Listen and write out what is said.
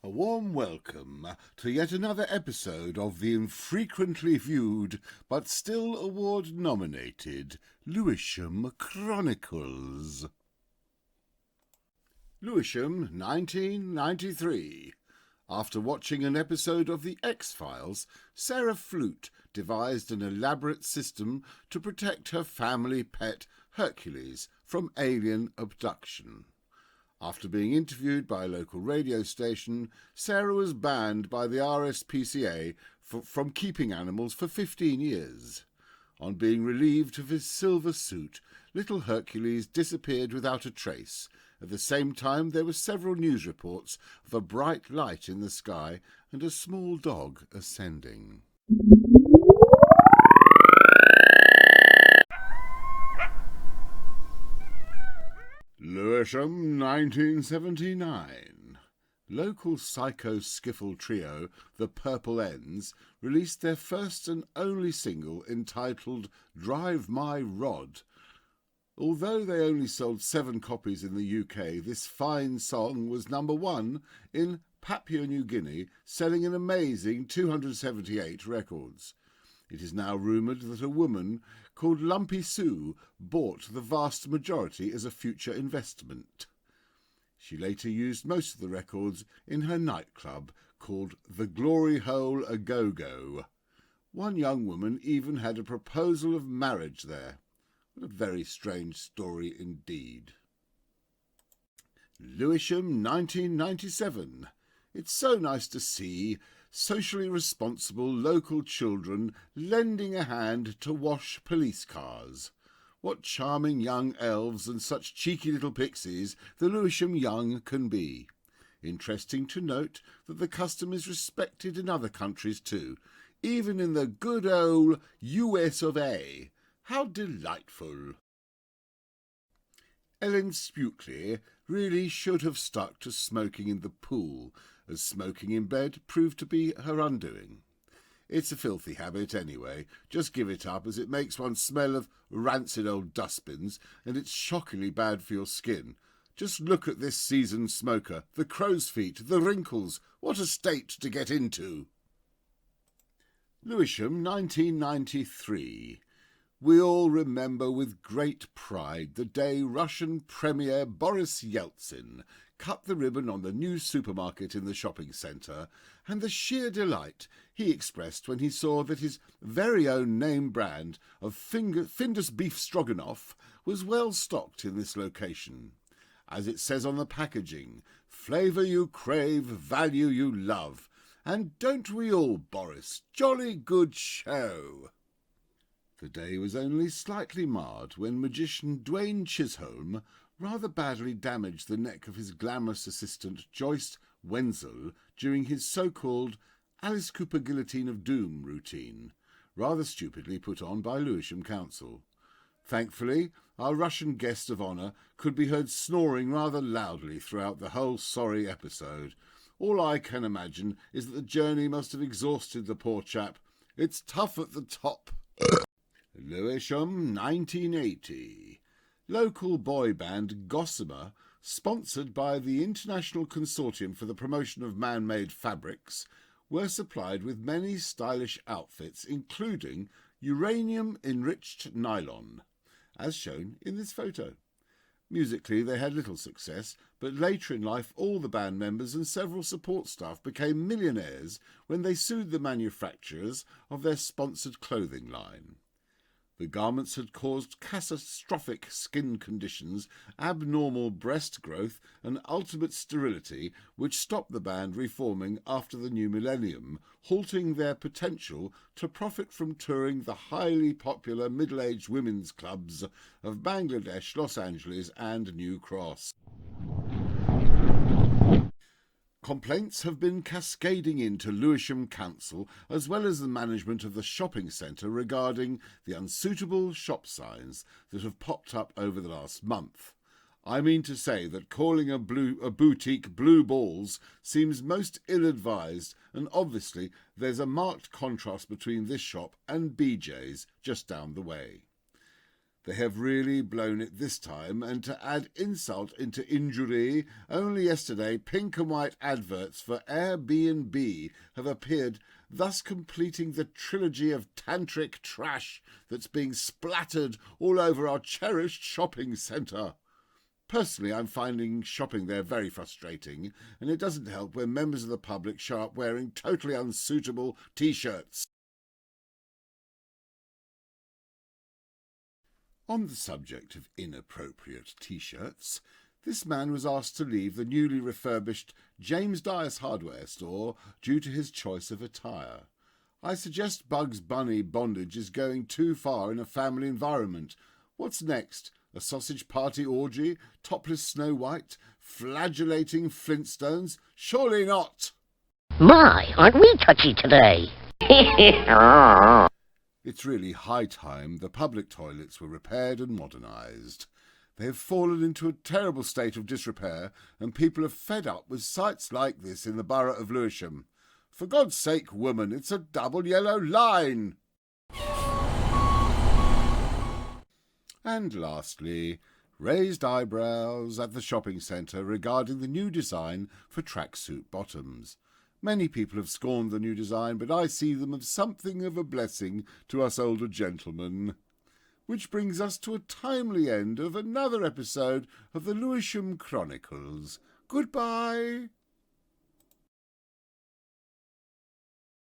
A warm welcome to yet another episode of the infrequently viewed but still award-nominated Lewisham Chronicles. Lewisham, 1993. After watching an episode of The X-Files, Sarah Flute devised an elaborate system to protect her family pet Hercules from alien abduction. After being interviewed by a local radio station, Sarah was banned by the RSPCA from keeping animals for 15 years. On being relieved of his silver suit, little Hercules disappeared without a trace. At the same time, there were several news reports of a bright light in the sky and a small dog ascending. Lewisham, 1979. Local psycho-skiffle trio, the Purple Ends, released their first and only single entitled Drive My Rod. Although they only sold 7 copies in the UK, this fine song was number 1 in Papua New Guinea, selling an amazing 278 records. It is now rumoured that a woman called Lumpy Sue bought the vast majority as a future investment. She later used most of the records in her nightclub called The Glory Hole A Go-Go. One young woman even had a proposal of marriage there. What a very strange story indeed. Lewisham, 1997. It's so nice to see socially responsible local children lending a hand to wash police cars. What charming young elves and such cheeky little pixies the Lewisham young can be. Interesting to note that the custom is respected in other countries too, even in the good old US of A. How delightful! Ellen Spukley really should have stuck to smoking in the pool, as smoking in bed proved to be her undoing. It's a filthy habit anyway. Just give it up, as it makes one smell of rancid old dustbins, and it's shockingly bad for your skin. Just look at this seasoned smoker, the crow's feet, the wrinkles. What a state to get into! Lewisham, 1993. We all remember with great pride the day Russian Premier Boris Yeltsin cut the ribbon on the new supermarket in the shopping centre, and the sheer delight he expressed when he saw that his very own name brand of Findus beef Stroganoff was well stocked in this location. As it says on the packaging, flavour you crave, value you love. And don't we all, Boris? Jolly good show! The day was only slightly marred when magician Dwayne Chisholm rather badly damaged the neck of his glamorous assistant Joyce Wenzel during his so-called Alice Cooper Guillotine of Doom routine, rather stupidly put on by Lewisham Council. Thankfully, our Russian guest of honour could be heard snoring rather loudly throughout the whole sorry episode. All I can imagine is that the journey must have exhausted the poor chap. It's tough at the top. Lewisham, 1980. Local boy band Gossamer, sponsored by the International Consortium for the Promotion of Man-Made Fabrics, were supplied with many stylish outfits, including uranium enriched nylon, as shown in this photo. Musically, they had little success, but later in life all the band members and several support staff became millionaires when they sued the manufacturers of their sponsored clothing line. The garments had caused catastrophic skin conditions, abnormal breast growth, and ultimate sterility, which stopped the band reforming after the new millennium, halting their potential to profit from touring the highly popular middle-aged women's clubs of Bangladesh, Los Angeles, and New Cross. Complaints have been cascading into Lewisham Council as well as the management of the shopping centre regarding the unsuitable shop signs that have popped up over the last month. I mean to say that calling a boutique Blue Ballz seems most ill-advised, and obviously there's a marked contrast between this shop and BJ's just down the way. They have really blown it this time, and to add insult into injury, only yesterday pink and white adverts for Airbnb have appeared, thus completing the trilogy of tantric trash that's being splattered all over our cherished shopping centre. Personally, I'm finding shopping there very frustrating, and it doesn't help when members of the public show up wearing totally unsuitable T-shirts. On the subject of inappropriate T-shirts, this man was asked to leave the newly refurbished James Dyess hardware store due to his choice of attire. I suggest Bugs Bunny bondage is going too far in a family environment. What's next? A sausage party orgy? Topless Snow White? Flagellating Flintstones? Surely not! My, aren't we touchy today? It's really high time the public toilets were repaired and modernised. They have fallen into a terrible state of disrepair, and people are fed up with sights like this in the borough of Lewisham. For God's sake, woman, it's a double yellow line! And lastly, raised eyebrows at the shopping centre regarding the new design for tracksuit bottoms. Many people have scorned the new design, but I see them as something of a blessing to us older gentlemen. Which brings us to a timely end of another episode of the Lewisham Chronicles. Goodbye.